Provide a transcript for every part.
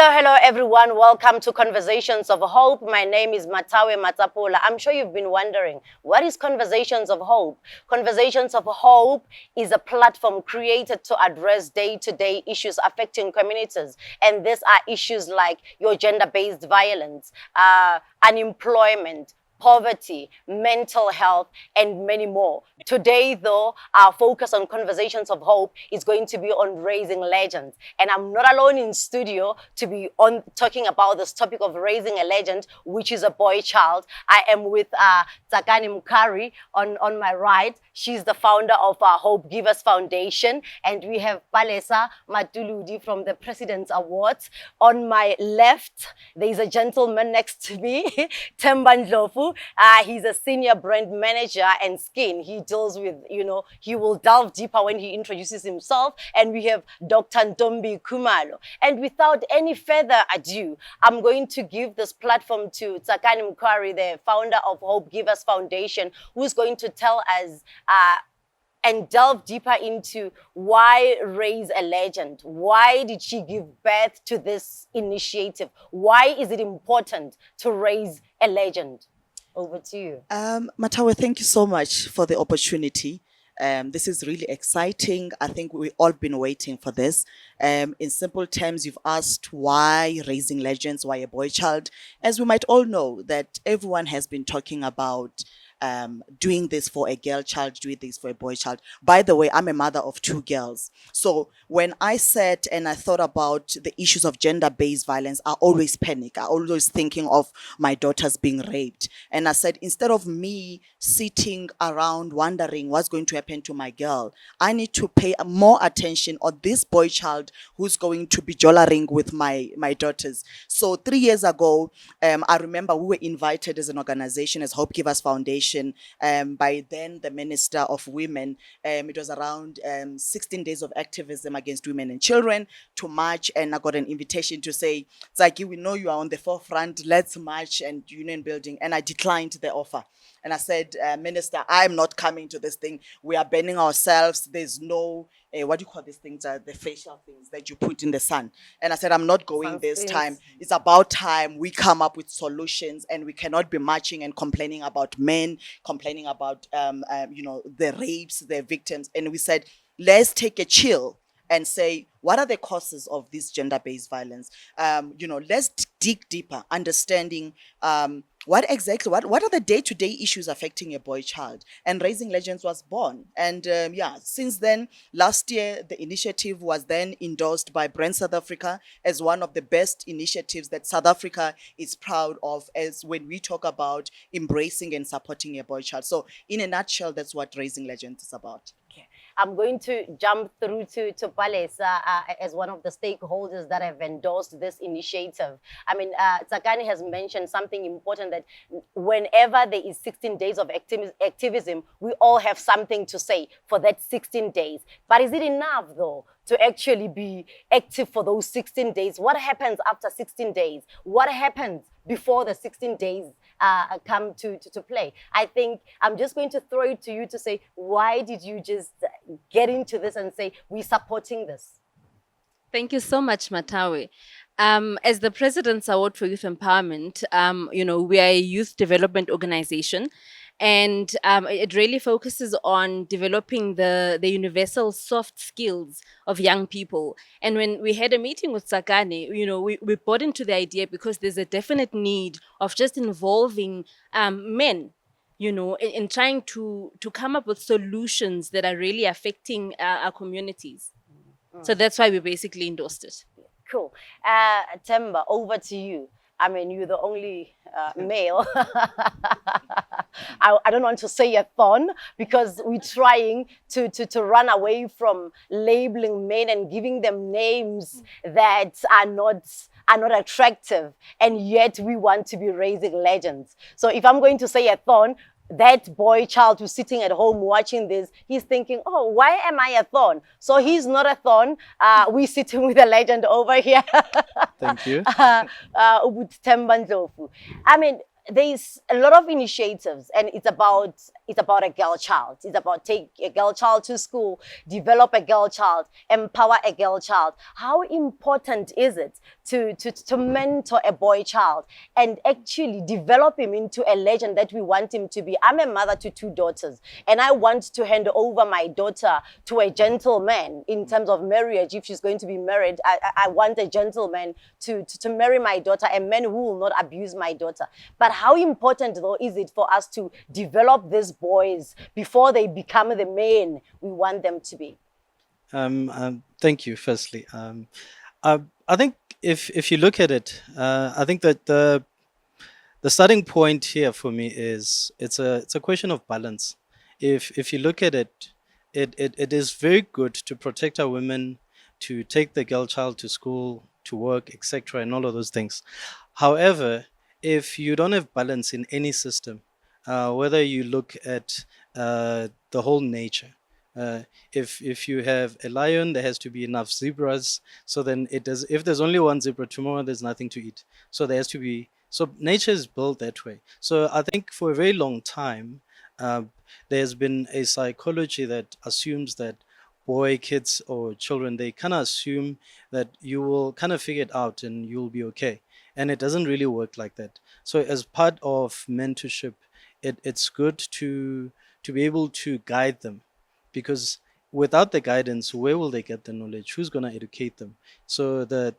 Hello everyone. Welcome to Conversations of Hope. My name is Mathawe Matsapola. I'm sure you've been wondering, what is Conversations of Hope? Conversations of Hope is a platform created to address day-to-day issues affecting communities. And these are issues like your gender-based violence, unemployment, poverty, mental health, and many more. Today, though, our focus on Conversations of Hope is going to be on raising legends. And I'm not alone in studio to be talking about this topic of raising a legend, which is a boy child. I am with Tsakani Mkhari on my right. She's the founder of Hope Givers Foundation. And we have Palesa Matuludi from the President's Awards. On my left, there is a gentleman next to me, Themba Ndlovu. He's a senior brand manager and skin. He deals with, he will delve deeper when he introduces himself. And we have Dr. Ntombi Khumalo. And without any further ado, I'm going to give this platform to Tsakani Mkhari, the founder of Hope Givers Foundation, who's going to tell us and delve deeper into why raise a legend. Why did she give birth to this initiative? Why is it important to raise a legend? Over to you. Mathawe, thank you so much for the opportunity. This is really exciting. I think we've all been waiting for this. In simple terms, you've asked why raising legends, why a boy child. As we might all know, that everyone has been talking about doing this for a girl child, doing this for a boy child. By the way, I'm a mother of 2 girls. So when I sat and I thought about the issues of gender-based violence, I always panic. I always thinking of my daughters being raped. And I said, instead of me sitting around wondering what's going to happen to my girl, I need to pay more attention on this boy child who's going to be jollering with my daughters. So 3 years ago, I remember we were invited as an organization, as Hope Givers Foundation, by then the Minister of Women. It was around 16 days of activism against women and children to march, and I got an invitation to say, Tsaki, we know you are on the forefront, let's march and union building. And I declined the offer. And I said, Minister, I'm not coming to this thing. We are banning ourselves. There's no, what do you call these things? The facial things that you put in the sun. And I said, I'm not going this time. It's about time we come up with solutions, and we cannot be marching and complaining about men, complaining about, the rapes, the victims. And we said, let's take a chill and say, what are the causes of this gender-based violence? Let's dig deeper, understanding what are the day-to-day issues affecting a boy child. And Raising Legends was born. And since then, last year, the initiative was then endorsed by Brand South Africa as one of the best initiatives that South Africa is proud of, as when we talk about embracing and supporting a boy child. So in a nutshell, that's what Raising Legends is about. Okay. I'm going to jump through to Palesa as one of the stakeholders that have endorsed this initiative. I mean, Tsakani has mentioned something important, that whenever there is 16 days of activism, we all have something to say for that 16 days. But is it enough, though, to actually be active for those 16 days? What happens after 16 days? What happens before the 16 days come to play? I think I'm just going to throw it to you to say, why did you just get into this and say, we're supporting this? Thank you so much, Mathawe. As the President's Award for Youth Empowerment, we are a youth development organization. And it really focuses on developing the universal soft skills of young people. And when we had a meeting with Tsakani, we bought into the idea because there's a definite need of just involving men, in trying to come up with solutions that are really affecting our communities. So that's why we basically endorsed it. Cool. Themba, over to you. I mean, you're the only male. I don't want to say a thorn, because we're trying to run away from labeling men and giving them names that are not attractive, and yet we want to be raising legends. So if I'm going to say a thorn, that boy child who's sitting at home watching this, he's thinking, oh, why am I a thorn? So he's not a thorn. We're sitting with a legend over here. Thank you. With Themba Ndlovu. I mean, there's a lot of initiatives, and it's about a girl child. It's about take a girl child to school, develop a girl child, empower a girl child. How important is it to mentor a boy child and actually develop him into a legend that we want him to be? I'm a mother to 2 daughters, and I want to hand over my daughter to a gentleman in terms of marriage. If she's going to be married, I want a gentleman to marry my daughter, a man who will not abuse my daughter. But how important, though, is it for us to develop these boys before they become the men we want them to be? Thank you. Firstly, I think if you look at it, I think that the starting point here for me is it's a question of balance. If you look at it, it is very good to protect our women, to take the girl child to school, to work, etc., and all of those things. However, if you don't have balance in any system, whether you look at the whole nature, if you have a lion, there has to be enough zebras. So then it does. If there's only one zebra tomorrow, there's nothing to eat. So there has to be. So nature is built that way. So I think for a very long time, uh, there's been a psychology that assumes that boy kids or children, they kind of assume that you will kind of figure it out and you'll be okay, and it doesn't really work like that. So as part of mentorship, it's good to be able to guide them, because without the guidance, where will they get the knowledge? Who's going to educate them? So the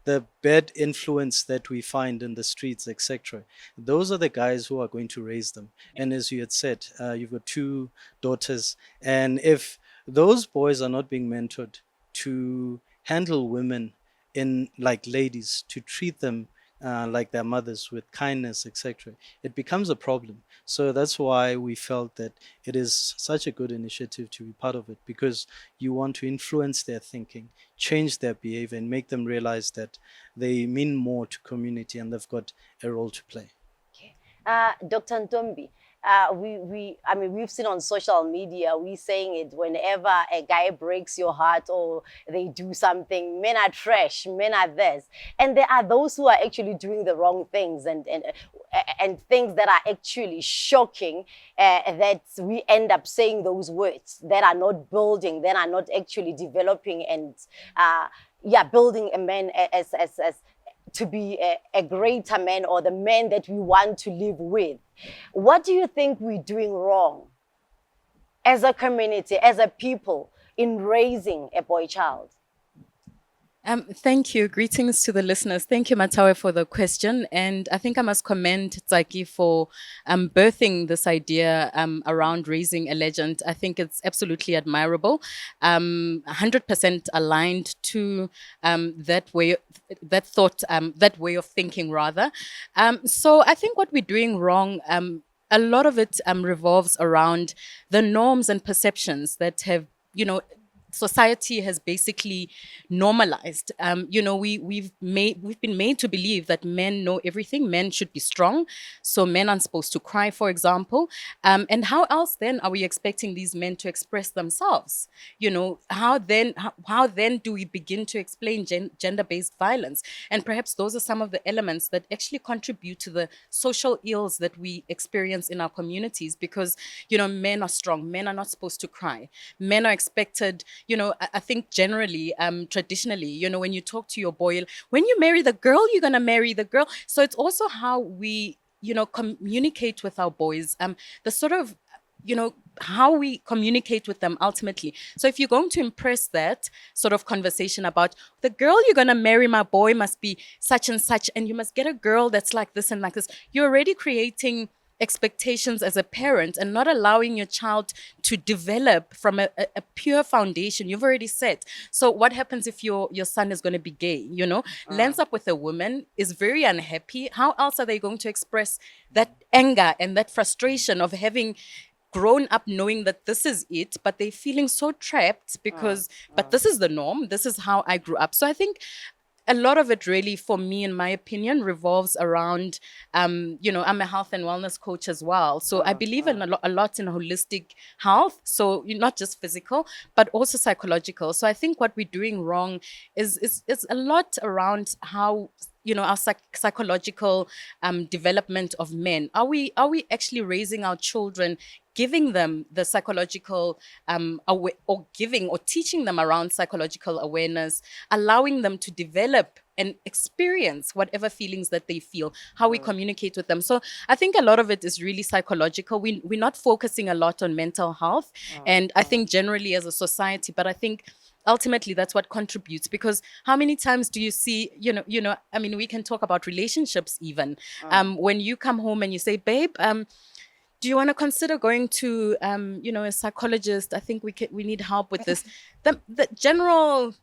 the bad influence that we find in the streets, etc., those are the guys who are going to raise them. And as you had said, you've got 2 daughters, and if those boys are not being mentored to handle women in like ladies, to treat them like their mothers with kindness, etc., it becomes a problem. So that's why we felt that it is such a good initiative to be part of it, because you want to influence their thinking, change their behavior, and make them realize that they mean more to community and they've got a role to play. Okay. Dr. Ntombi, I mean, we've seen on social media, we saying it whenever a guy breaks your heart or they do something, men are trash, men are this. And there are those who are actually doing the wrong things and things that are actually shocking, that we end up saying those words that are not building, that are not actually developing and, building a man as to be a greater man or the man that we want to live with. What do you think we're doing wrong as a community, as a people, in raising a boy child? Thank you. Greetings to the listeners. Thank you, Mathawe, for the question. And I think I must commend Tsaki for birthing this idea around raising a legend. I think it's absolutely admirable. 100% aligned to that way, that thought, that way of thinking, rather. So I think what we're doing wrong, a lot of it revolves around the norms and perceptions that have, society has basically normalized. We've been made to believe that men know everything. Men should be strong, so men aren't supposed to cry, for example. And how else then are we expecting these men to express themselves? How then do we begin to explain gender-based violence? And perhaps those are some of the elements that actually contribute to the social ills that we experience in our communities, because men are strong. Men are not supposed to cry. Men are expected. I think generally, traditionally, when you talk to your boy, when you marry the girl, you're going to marry the girl. So it's also how we, communicate with our boys, the sort of, how we communicate with them ultimately. So if you're going to impress that sort of conversation about the girl you're going to marry, my boy must be such and such, and you must get a girl that's like this and like this, you're already creating expectations as a parent and not allowing your child to develop from a pure foundation you've already set. So what happens if your son is going to be gay, lands up with a woman, is very unhappy? How else are they going to express that anger and that frustration of having grown up knowing that this is it, but they're feeling so trapped because, but this is the norm, this is how I grew up. So I think a lot of it really, for me, in my opinion, revolves around, I'm a health and wellness coach as well. So I believe in a lot in holistic health. So not just physical, but also psychological. So I think what we're doing wrong is a lot around how, our psychological development of men? Are we actually raising our children, giving them the psychological or teaching them around psychological awareness, allowing them to develop and experience whatever feelings that they feel, how we communicate with them? So I think a lot of it is really psychological. We're not focusing a lot on mental health, and I think generally as a society, but I think ultimately that's what contributes, because how many times do you see, I mean, we can talk about relationships even, when you come home and you say, babe, do you want to consider going to a psychologist? I think we need help with this. The general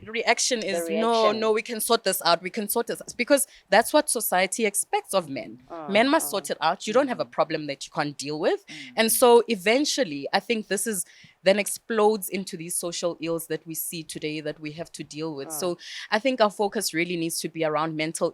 reaction is no, we can sort this out, because that's what society expects of men. Men must sort it out. You don't have a problem that you can't deal with. And so eventually I think this is then explodes into these social ills that we see today that we have to deal with. So I think our focus really needs to be around mental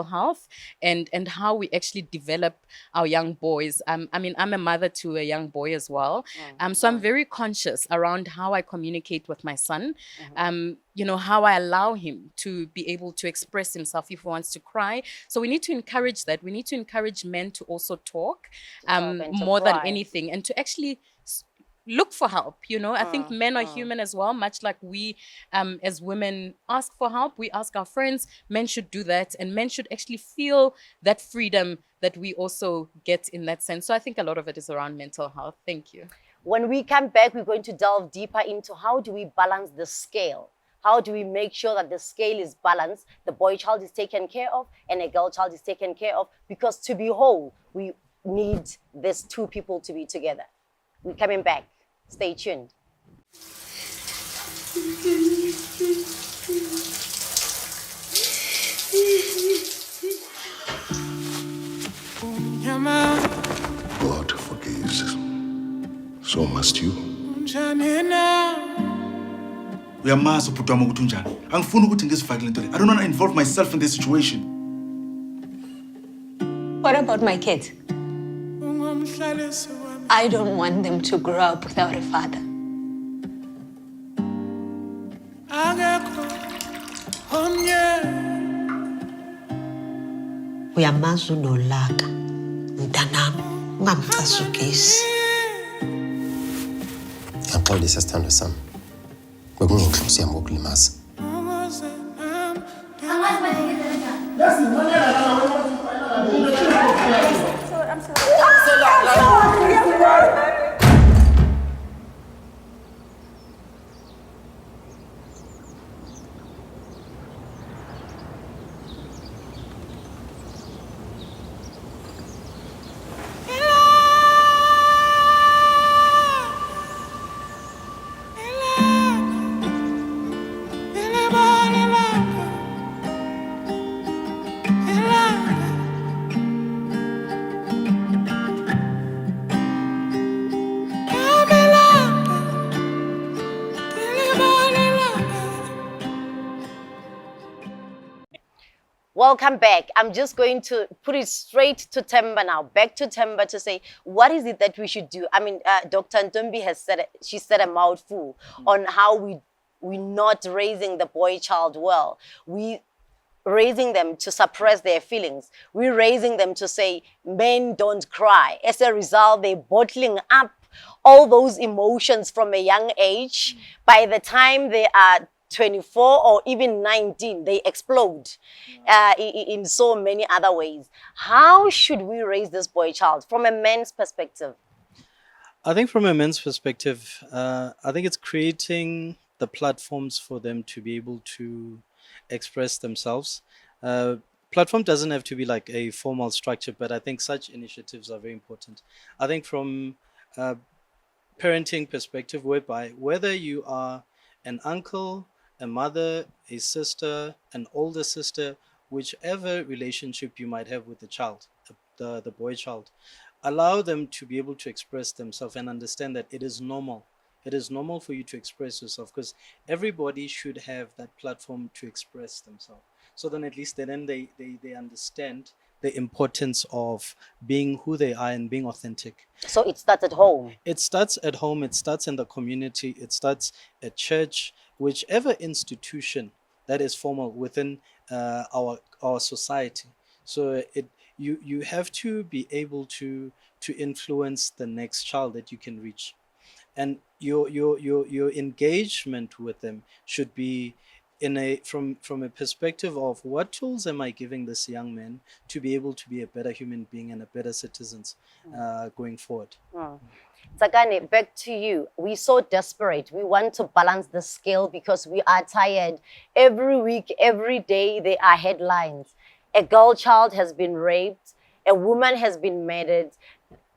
health, and how we actually develop our young boys. I'm a mother to a young boy as well. So I'm very conscious around how I communicate with my son, how I allow him to be able to express himself if he wants to cry. So we need to encourage that. We need to encourage men to also talk, more than anything, and to actually look for help. I think men are human as well, much like we as women ask for help. We ask our friends. Men should do that, and men should actually feel that freedom that we also get in that sense. So I think a lot of it is around mental health. Thank you. When we come back, we're going to delve deeper into how do we balance the scale. How do we make sure that the scale is balanced, the boy child is taken care of, and a girl child is taken care of? Because to be whole, we need these two people to be together. We're coming back. Stay tuned. God forgives. So must you. Uyamazi ubhuti wami ukuthi unjani. Angifuni ukuthi ngizifakele into le. I don't want to involve myself in this situation. What about my kids? I don't want them to grow up without a father. Uyamazi unolaka mntanami, ungamcasukisi. Ngiyaxolisa sithandwa sami. Bekungenhloso yami ukulimaza. Welcome back. I'm just going to put it straight to Themba now. Back to Themba to say, what is it that we should do? I mean, Dr. Ntombi has said, she said a mouthful on how we're not raising the boy child well. We raising them to suppress their feelings. We're raising them to say, men don't cry. As a result, they're bottling up all those emotions from a young age. By the time they are 24 or even 19, they explode in so many other ways. How should we raise this boy child from a man's perspective? I think from a men's perspective, I think it's creating the platforms for them to be able to express themselves. Platform doesn't have to be like a formal structure, but I think such initiatives are very important. I think from a parenting perspective, whereby whether you are an uncle, a mother, a sister, an older sister, whichever relationship you might have with the child, the boy child, allow them to be able to express themselves and understand that it is normal. It is normal for you to express yourself, because everybody should have that platform to express themselves. So then at least then they understand the importance of being who they are and being authentic. So it starts at home. It starts at home. It starts in the community. It starts at church, whichever institution that is formal within our society. So you have to be able to influence the next child that you can reach, and your engagement with them should be in a from a perspective of what tools am I giving this young man to be able to be a better human being and a better citizens going forward. Tsakani, back to you. We're so desperate. We want to balance the scale because we are tired. Every week, every day, there are headlines. A girl child has been raped. A woman has been murdered.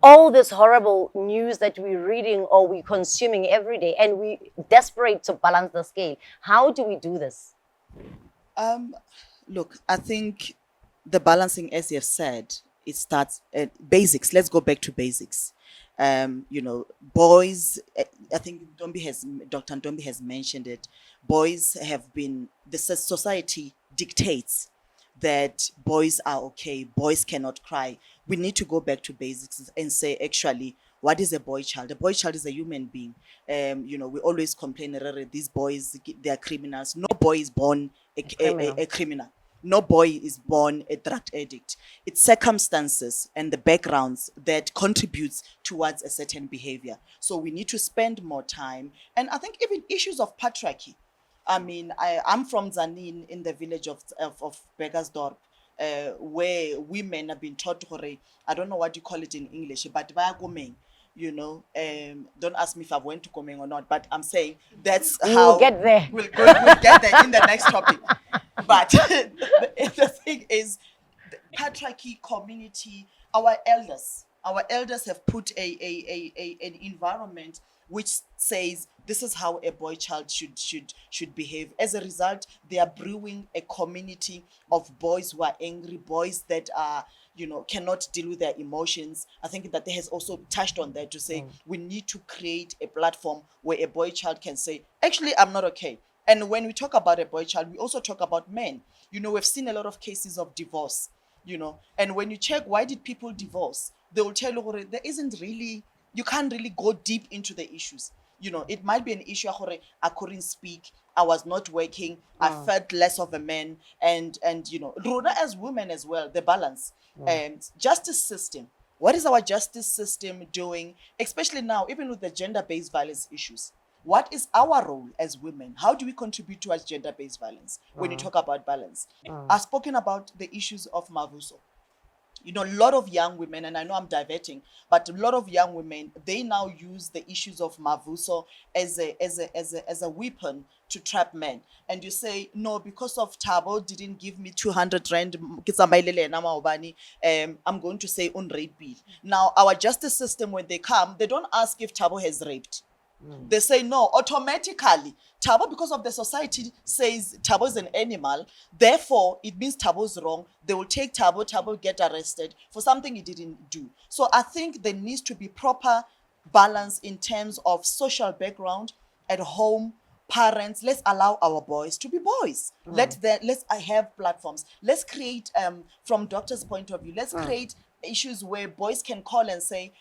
All this horrible news that we're reading or we're consuming every day, and we're desperate to balance the scale. How do we do this? Look, I think the balancing, as you have said, it starts at basics. Let's go back to basics. Boys, I think Dr. Ntombi has mentioned it. Boys have been, the society dictates that boys are okay, boys cannot cry. We need to go back to basics and say, actually, what is a boy child? A boy child is a human being. We always complain, these boys, they are criminals. No boy is born a criminal. No boy is born a drug addict. It's circumstances and the backgrounds that contributes towards a certain behavior. So we need to spend more time. And I think even issues of patriarchy. I mean, I'm from Zanin in the village of Beggersdorp, where women have been taught, I don't know what you call it in English, but komeng, don't ask me if I went to komeng or not, but I'm saying that's how we'll get there. We'll get there in the next topic. But the thing is, the patriarchy community, our elders have put an environment which says this is how a boy child should behave. As a result, they are brewing a community of boys who are angry, boys that are, cannot deal with their emotions. I think that they has also touched on that to say we need to create a platform where a boy child can say, actually, I'm not okay. And when we talk about a boy child, we also talk about men. We've seen a lot of cases of divorce, and when you check why did people divorce, they will tell you there isn't really, you can't really go deep into the issues. It might be an issue, I couldn't speak, I was not working, I felt less of a man, and Rona as women as well, the balance. And justice system. What is our justice system doing, especially now, even with the gender-based violence issues? What is our role as women? How do we contribute towards gender-based violence when you talk about balance? I've spoken about the issues of Mavuso. A lot of young women, and I know I'm diverting, but a lot of young women, they now use the issues of Mavuso as a weapon to trap men. And you say, no, because of Thabo didn't give me 200 rand, I'm going to say unrape bill. Now, our justice system, when they come, they don't ask if Thabo has raped. They say no, automatically. Thabo, because of the society says Thabo is an animal, therefore it means Thabo's wrong. They will take Thabo get arrested for something he didn't do. So I think there needs to be proper balance in terms of social background at home. Parents, let's allow our boys to be boys. Let's have platforms. Let's create, from doctor's point of view, let's create issues where boys can call and say,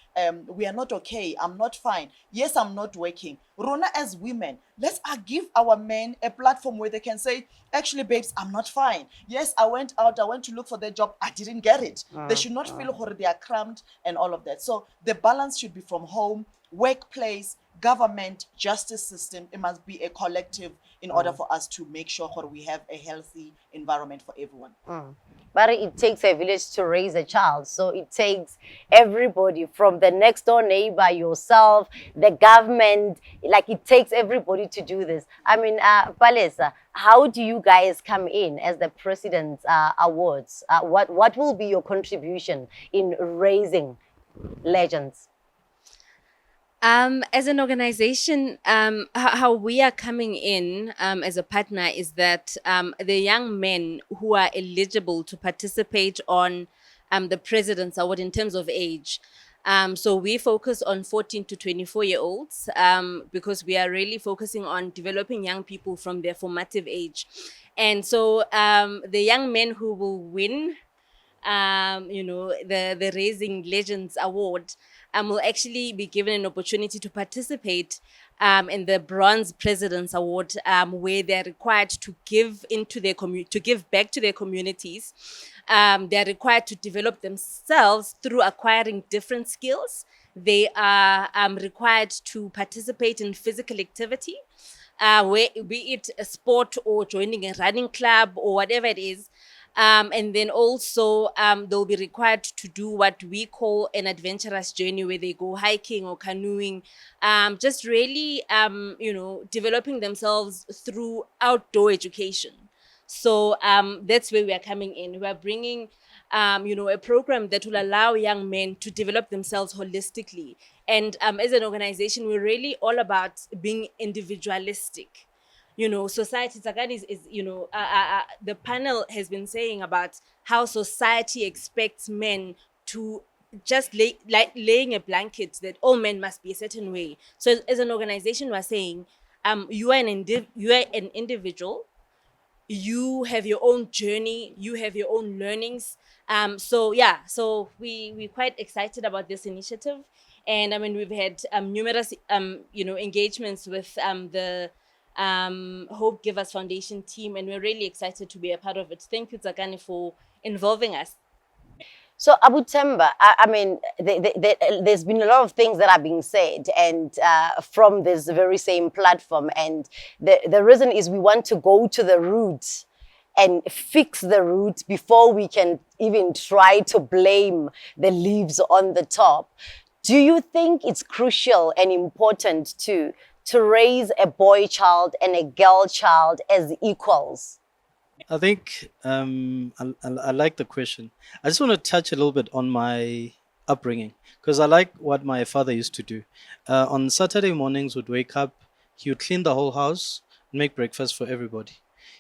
we are not okay, I'm not fine, yes, I'm not working. Rona, as women, let's give our men a platform where they can say, actually, babes, I'm not fine. Yes, I went out, I went to look for their job, I didn't get it. They should not feel they are crammed and all of that. So the balance should be from home, workplace, government, justice system. It must be a collective in order for us to make sure we have a healthy environment for everyone. But it takes a village to raise a child. So it takes everybody, from the next door neighbor, yourself, the government, like it takes everybody to do this. I mean, Palesa, how do you guys come in as the President's Awards? What will be your contribution in raising legends? As an organization, how we are coming in as a partner is that the young men who are eligible to participate on the President's Award in terms of age. So we focus on 14 to 24-year-olds because we are really focusing on developing young people from their formative age. And so the young men who will win the Raising Legends Award will actually be given an opportunity to participate and the Bronze President's Award, where they're required to give to give back to their communities. They're required to develop themselves through acquiring different skills. They are required to participate in physical activity, be it a sport or joining a running club or whatever it is. And then also they'll be required to do what we call an adventurous journey, where they go hiking or canoeing, just really, developing themselves through outdoor education. So that's where we are coming in. We are bringing, a program that will allow young men to develop themselves holistically. And as an organization, we're really all about being individualistic. Society, Tsakani is the panel has been saying about how society expects men to just laying a blanket that all men must be a certain way. So as an organization, we're saying, you are an individual. You have your own journey. You have your own learnings. So we're quite excited about this initiative, and I mean we've had numerous engagements with the Hope Givers Foundation team, and we're really excited to be a part of it. Thank you, Tsakani, for involving us. So, Abu Themba, I mean, there's been a lot of things that are being said, and from this very same platform. And the reason is we want to go to the root and fix the root before we can even try to blame the leaves on the top. Do you think it's crucial and important to raise a boy child and a girl child as equals? I think I like the question. I just want to touch a little bit on my upbringing, because I like what my father used to do. On Saturday mornings, would wake up, he would clean the whole house, make breakfast for everybody.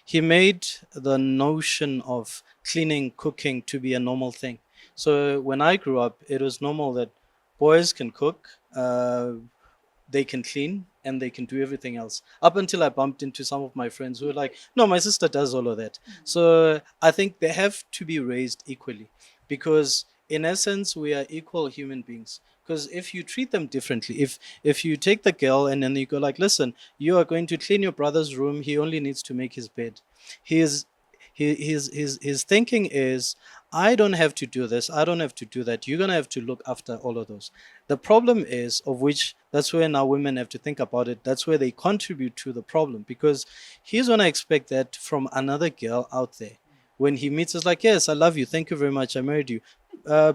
He made the notion of cleaning, cooking to be a normal thing. So when I grew up, it was normal that boys can cook, they can clean, and they can do everything else. Up until I bumped into some of my friends who were like, no, my sister does all of that. So I think they have to be raised equally, because in essence, we are equal human beings. Because if you treat them differently, if you take the girl and then you go like, listen, you are going to clean your brother's room, he only needs to make his bed. His thinking is, I don't have to do this, I don't have to do that. You're going to have to look after all of those. The problem is, of which that's where now women have to think about it, that's where they contribute to the problem, because he's going to expect that from another girl out there. When he meets us, like, yes, I love you, thank you very much, I married you.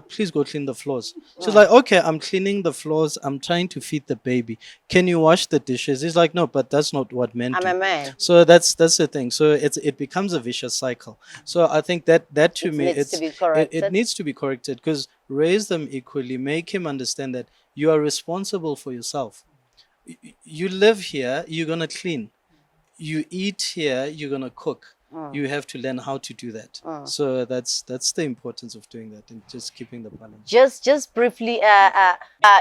Please go clean the floors. She's like, okay, I'm cleaning the floors, I'm trying to feed the baby. Can you wash the dishes? He's like, no, but that's not what men do. I'm a man. So that's the thing. So it becomes a vicious cycle. So I think that to me, it needs to be corrected, because raise them equally, make him understand that you are responsible for yourself. You live here, you're gonna clean. You eat here, you're gonna cook. You have to learn how to do that. So that's the importance of doing that and just keeping the balance. Just briefly,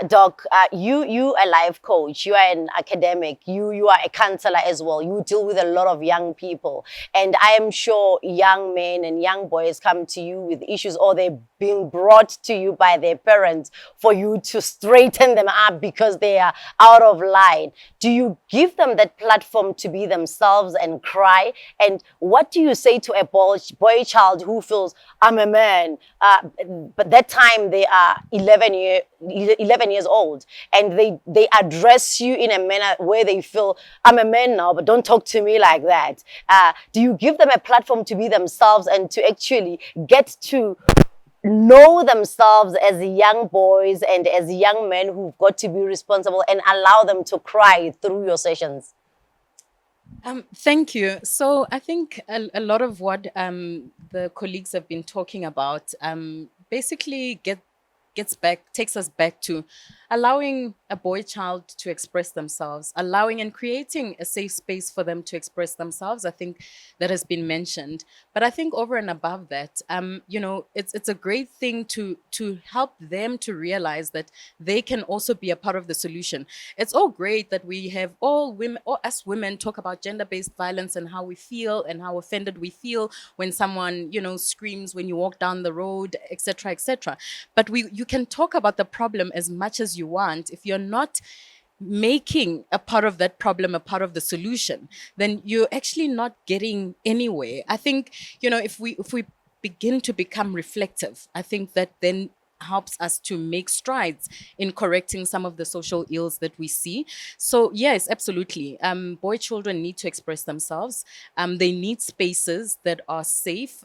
Doc, you a life coach, you are an academic, you are a counselor as well. You deal with a lot of young people, and I am sure young men and young boys come to you with issues, or they're being brought to you by their parents for you to straighten them up because they are out of line. Do you give them that platform to be themselves and cry? And what do you say to a boy child who feels, I'm a man, but that time they are 11 years old, and they address you in a manner where they feel, I'm a man now, but don't talk to me like that. Do you give them a platform to be themselves and to actually get to know themselves as young boys and as young men who've got to be responsible, and allow them to cry through your sessions? Thank you. So I think a lot of what the colleagues have been talking about basically takes us back to allowing a boy child to express themselves, allowing and creating a safe space for them to express themselves. I think that has been mentioned. But I think over and above that, it's a great thing to help them to realize that they can also be a part of the solution. It's all great that we have all us women talk about gender-based violence and how we feel and how offended we feel when someone, screams when you walk down the road, etc., etc. But you can talk about the problem as much as you want. If you're not making a part of that problem a part of the solution, then you're actually not getting anywhere. I think, if we begin to become reflective, I think that then helps us to make strides in correcting some of the social ills that we see. So yes, absolutely. Boy children need to express themselves. They need spaces that are safe.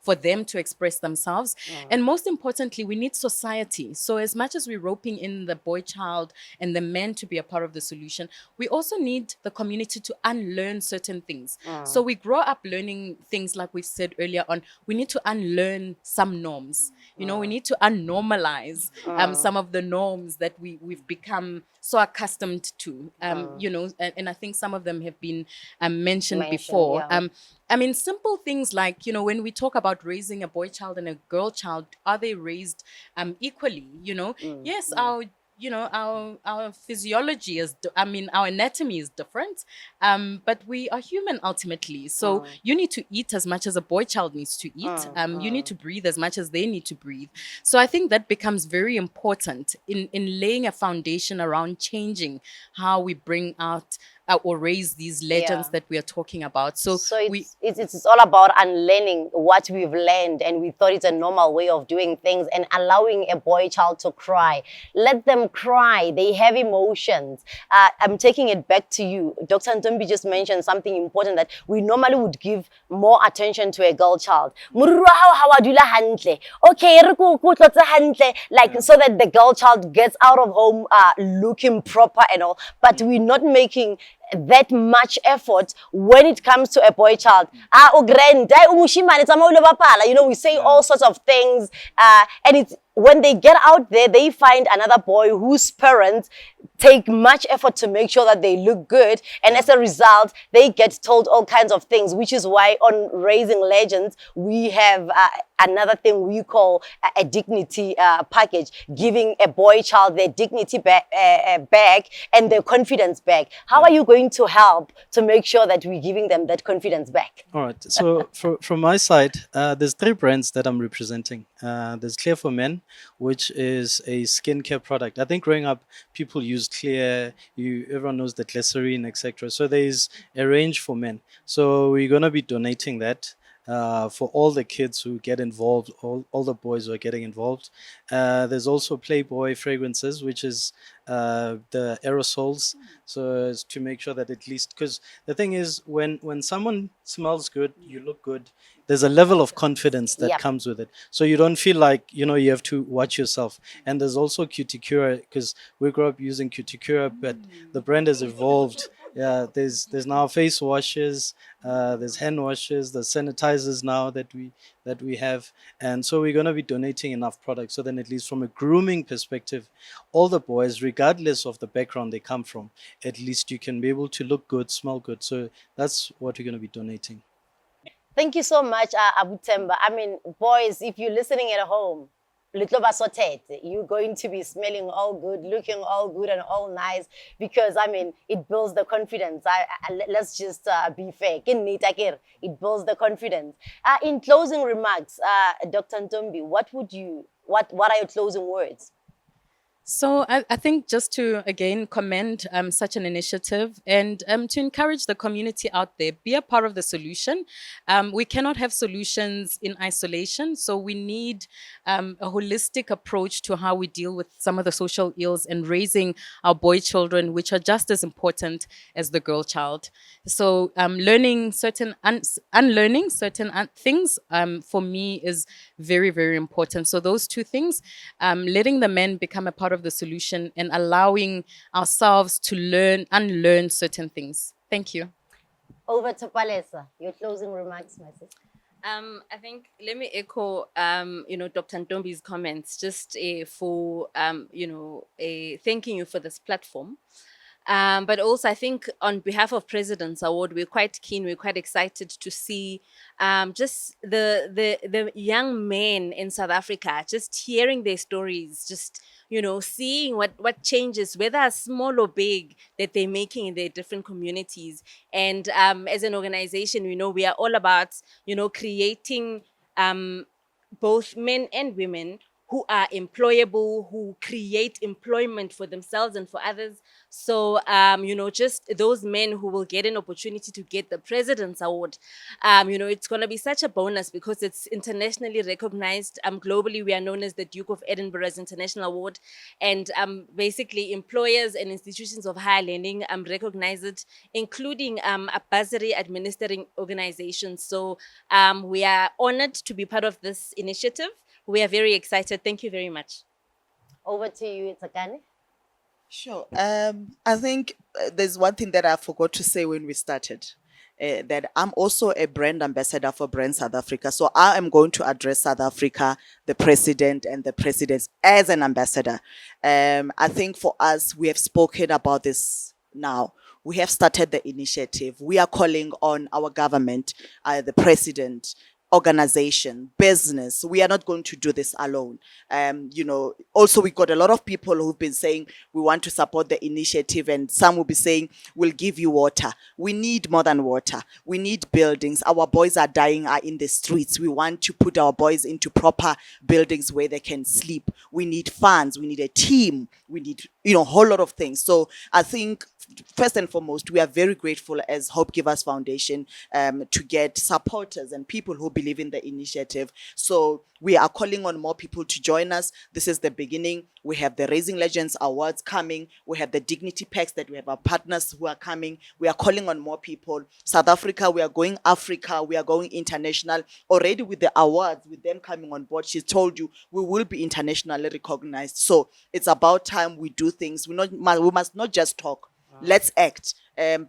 For them to express themselves. And most importantly, we need society. So as much as we're roping in the boy child and the men to be a part of the solution, we also need the community to unlearn certain things. So we grow up learning things like we've said earlier on. We need to unlearn some norms. We need to unnormalize some of the norms that we've become so accustomed to. And I think some of them have been mentioned before. Yeah. I mean, simple things like, when we talk about raising a boy child and a girl child, are they raised equally? Yes, our physiology our anatomy is different, but we are human ultimately. So you need to eat as much as a boy child needs to eat. You need to breathe as much as they need to breathe. So I think that becomes very important in laying a foundation around changing how we bring out or raise these legends that we are talking about. So it's all about unlearning what we've learned, and we thought it's a normal way of doing things, and allowing a boy child to cry. Let them cry. They have emotions. I'm taking it back to you. Dr. Ntombi just mentioned something important, that we normally would give more attention to a girl child. Okay, like, so that the girl child gets out of home looking proper and all, but we're not making that much effort when it comes to a boy child. We say all sorts of things, and it's when they get out there, they find another boy whose parents take much effort to make sure that they look good, and as a result, they get told all kinds of things, which is why on Raising Legends, we have another thing we call a dignity package, giving a boy child their dignity back and their confidence back. How are you going to help to make sure that we're giving them that confidence back? All right. So from my side, there's 3 brands that I'm representing. There's Clear for Men, which is a skincare product. I think growing up, people used Clear. Everyone knows the glycerine, etc. So there's a range for men. So we're going to be donating that. For all the kids who get involved, all the boys who are getting involved. There's also Playboy fragrances, which is the aerosols. So as to make sure that at least, because the thing is, when someone smells good, you look good, there's a level of confidence that comes with it. So you don't feel like, you have to watch yourself. And there's also Cuticura, because we grew up using Cuticura, but the brand has evolved. Yeah, there's now face washes, there's hand washes, there's sanitizers now that we have, and so we're going to be donating enough products so then at least from a grooming perspective, all the boys, regardless of the background they come from, at least you can be able to look good, smell good. So that's what we're going to be donating. Thank you so much, Abu Themba. I mean, boys, if you're listening at home, you're going to be smelling all good, looking all good and all nice, because I mean it builds the confidence. Let's just be fair. It builds the confidence. In closing remarks, Dr. Ntombi, what are your closing words? So I think just to, again, commend such an initiative and to encourage the community out there, be a part of the solution. We cannot have solutions in isolation. So we need a holistic approach to how we deal with some of the social ills and raising our boy children, which are just as important as the girl child. So unlearning certain things for me is very, very important. So those 2 things, letting the men become a part of the solution and allowing ourselves to unlearn certain things. Thank you. Over to Palesa, your closing remarks, my sister. I think let me echo Dr. Ntombi's comments just for thanking you for this platform. But also, I think on behalf of President's Award, we're quite keen, we're quite excited to see just the young men in South Africa, just hearing their stories, just, seeing what changes, whether small or big, that they're making in their different communities. And as an organization, we are all about, creating both men and women who are employable, who create employment for themselves and for others. So, just those men who will get an opportunity to get the President's Award, it's going to be such a bonus because it's internationally recognized. Globally, we are known as the Duke of Edinburgh's International Award. And basically, employers and institutions of higher learning recognize it, including a bursary administering organizations. So we are honored to be part of this initiative. We are very excited. Thank you very much. Over to you, Tsakani. Sure. I think there's one thing that I forgot to say when we started. That I'm also a brand ambassador for Brand South Africa. So I am going to address South Africa, the president and the presidents as an ambassador. I think for us, we have spoken about this now. We have started the initiative. We are calling on our government, the president, organization, business. We are not going to do this alone. Also we got a lot of people who've been saying we want to support the initiative, and some will be saying we'll give you water. We need more than water. We need buildings. Our boys are dying, are in the streets. We want to put our boys into proper buildings where they can sleep. We need funds. We need a team. We need, a whole lot of things. So I think first and foremost, we are very grateful as Hope Givers Foundation to get supporters and people who believe in the initiative. So we are calling on more people to join us. This is the beginning. We have the Raising Legends Awards coming. We have the Dignity Packs that we have our partners who are coming. We are calling on more people. South Africa, we are going Africa. We are going international. Already with the awards, with them coming on board, she told you we will be internationally recognized. So it's about time we do things. We must not just talk. Let's act.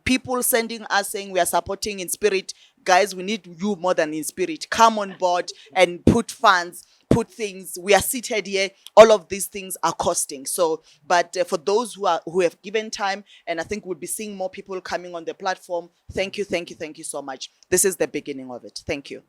People sending us saying we are supporting in spirit. Guys, we need you more than in spirit. Come on board and put funds, put things. We are seated here. All of these things are costing. So, but for those who have given time, and I think we'll be seeing more people coming on the platform. Thank you so much. This is the beginning of it. Thank you.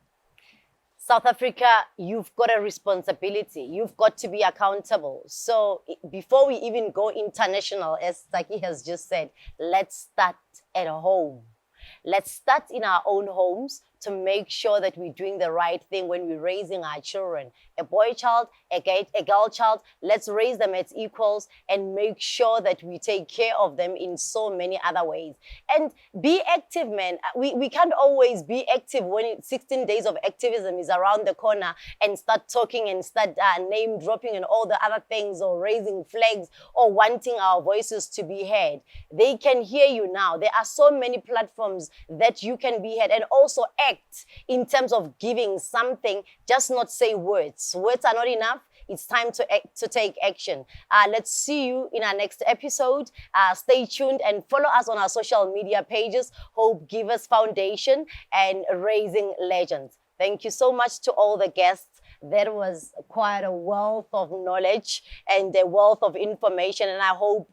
South Africa, you've got a responsibility. You've got to be accountable. So before we even go international, as Taki has just said, let's start at home. Let's start in our own homes to make sure that we're doing the right thing when we're raising our children. A boy child, a girl child, let's raise them as equals and make sure that we take care of them in so many other ways. And be active, man. We can't always be active when 16 days of activism is around the corner and start talking and start name dropping and all the other things, or raising flags or wanting our voices to be heard. They can hear you now. There are so many platforms that you can be heard, and also act in terms of giving something, just not say words. Words are not enough. It's time to take action. Let's see you in our next episode. Stay tuned and follow us on our social media pages, Hope Givers Foundation and Raising Legends. Thank you so much to all the guests. That was quite a wealth of knowledge and a wealth of information. And I hope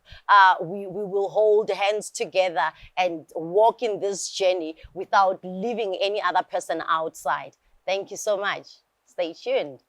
we will hold hands together and walk in this journey without leaving any other person outside. Thank you so much. Stay tuned.